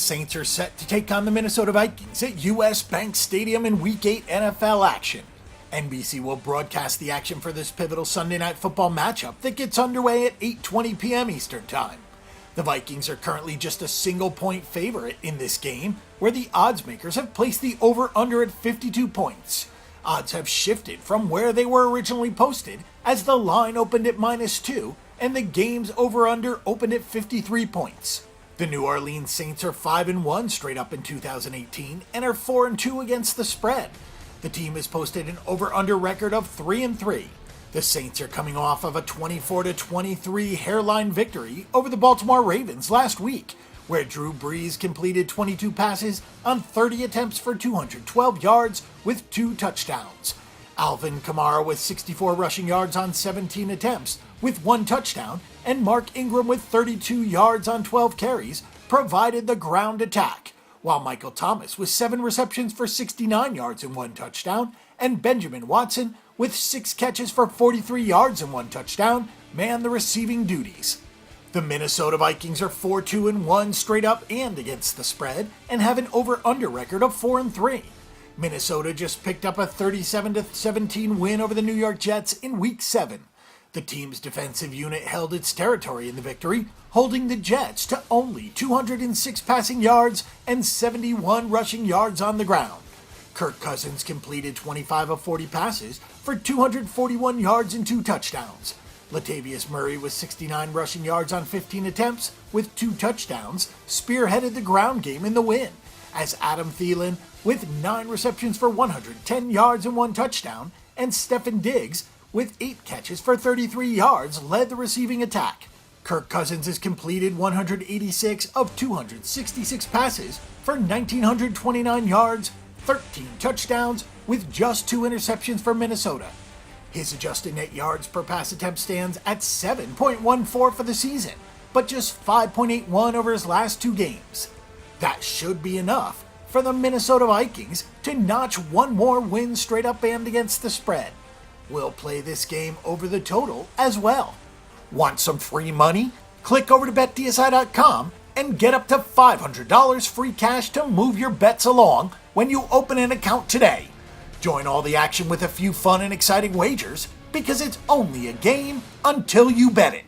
Saints are set to take on the Minnesota Vikings at US Bank Stadium in Week 8 NFL action. NBC will broadcast the action for this pivotal Sunday Night Football matchup that gets underway at 8:20 p.m. Eastern Time. The Vikings are currently just a single-point favorite in this game, where the oddsmakers have placed the over-under at 52 points. Odds have shifted from where they were originally posted, as the line opened at -2, and the game's over-under opened at 53 points. The New Orleans Saints are 5-1 straight up in 2018 and are 4-2 against the spread. The team has posted an over-under record of 3-3. The Saints are coming off of a 24-23 hairline victory over the Baltimore Ravens last week, where Drew Brees completed 22 passes on 30 attempts for 212 yards with 2 touchdowns. Alvin Kamara with 64 rushing yards on 17 attempts with 1 touchdown, and Mark Ingram with 32 yards on 12 carries provided the ground attack, while Michael Thomas with 7 receptions for 69 yards and 1 touchdown, and Benjamin Watson with 6 catches for 43 yards and 1 touchdown manned the receiving duties. The Minnesota Vikings are 4-2-1 straight up and against the spread and have an over-under record of 4-3. Minnesota just picked up a 37-17 win over the New York Jets in Week 7. The team's defensive unit held its territory in the victory, holding the Jets to only 206 passing yards and 71 rushing yards on the ground. Kirk Cousins completed 25 of 40 passes for 241 yards and 2 touchdowns. Latavius Murray with 69 rushing yards on 15 attempts with 2 touchdowns spearheaded the ground game in the win, as Adam Thielen with 9 receptions for 110 yards and 1 touchdown, and Stefon Diggs with 8 catches for 33 yards led the receiving attack. Kirk Cousins has completed 186 of 266 passes for 1,929 yards, 13 touchdowns, with just 2 interceptions for Minnesota. His adjusted net yards per pass attempt stands at 7.14 for the season, but just 5.81 over his last 2 games. That should be enough for the Minnesota Vikings to notch one more win straight up and against the spread. We'll play this game over the total as well. Want some free money? Click over to BetDSI.com and get up to $500 free cash to move your bets along when you open an account today. Join all the action with a few fun and exciting wagers, because it's only a game until you bet it.